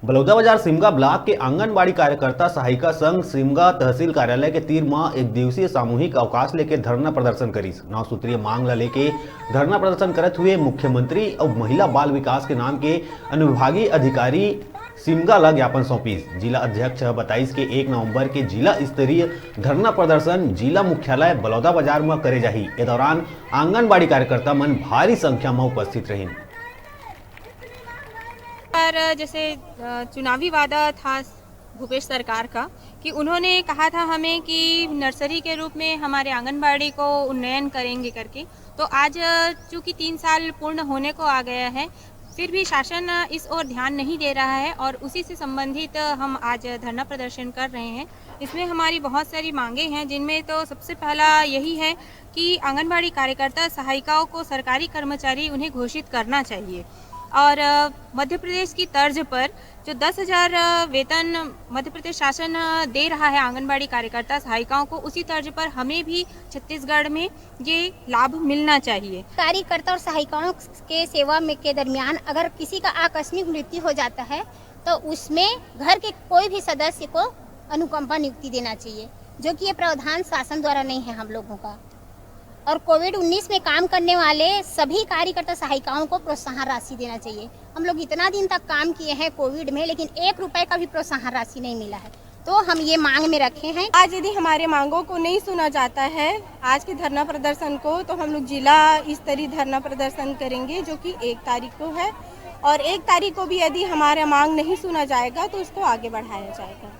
Balodabazar Simga block के आंगनबाड़ी कार्यकर्ता सहायिका संघ सिमगा तहसील कार्यालय के 3 माह 1 दिवसीय सामूहिक अवकाश लेके धरना प्रदर्शन करी। 9 सूत्रीय मांग ला लेके धरना प्रदर्शन करत हुए मुख्यमंत्री और महिला बाल विकास के नाम के अनुविभागीय अधिकारी सिमगा ला ज्ञापन सौंपीस। जिला अध्यक्ष बताइस के 1 नवंबर के जिला स्तरीय धरना प्रदर्शन जिला मुख्यालय बलौदाबाजार में करे जाही। ए दौरान आंगनबाड़ी कार्यकर्ता मन भारी संख्या में उपस्थित रही। जैसे चुनावी वादा था भूपेश सरकार का कि उन्होंने कहा था हमें कि नर्सरी के रूप में हमारे आंगनबाड़ी को उन्नयन करेंगे करके, तो आज चूँकि 3 साल पूर्ण होने को आ गया है, फिर भी शासन इस ओर ध्यान नहीं दे रहा है और उसी से संबंधित हम आज धरना प्रदर्शन कर रहे हैं। इसमें हमारी बहुत सारी मांगे हैं, जिनमें तो सबसे पहला यही है कि आंगनबाड़ी कार्यकर्ता सहायिकाओं को सरकारी कर्मचारी उन्हें घोषित करना चाहिए और मध्य प्रदेश की तर्ज पर जो 10,000 वेतन मध्य प्रदेश शासन दे रहा है आंगनबाड़ी कार्यकर्ता सहायिकाओं को, उसी तर्ज पर हमें भी छत्तीसगढ़ में ये लाभ मिलना चाहिए। कार्यकर्ता और सहायिकाओं के सेवा में के दरमियान अगर किसी का आकस्मिक मृत्यु हो जाता है तो उसमें घर के कोई भी सदस्य को अनुकंपा नियुक्ति देना चाहिए, जो कि ये प्रावधान शासन द्वारा नहीं है हम लोगों का। और कोविड-19 में काम करने वाले सभी कार्यकर्ता सहायिकाओं को प्रोत्साहन राशि देना चाहिए। हम लोग इतना दिन तक काम किए हैं कोविड में, लेकिन 1 रुपए का भी प्रोत्साहन राशि नहीं मिला है, तो हम ये मांग में रखे हैं। आज यदि हमारे मांगों को नहीं सुना जाता है आज के धरना प्रदर्शन को, तो हम लोग जिला स्तरीय धरना प्रदर्शन करेंगे, जो कि 1 तारीख को है। और 1 तारीख को भी यदि हमारा मांग नहीं सुना जाएगा तो उसको आगे बढ़ाया जाएगा।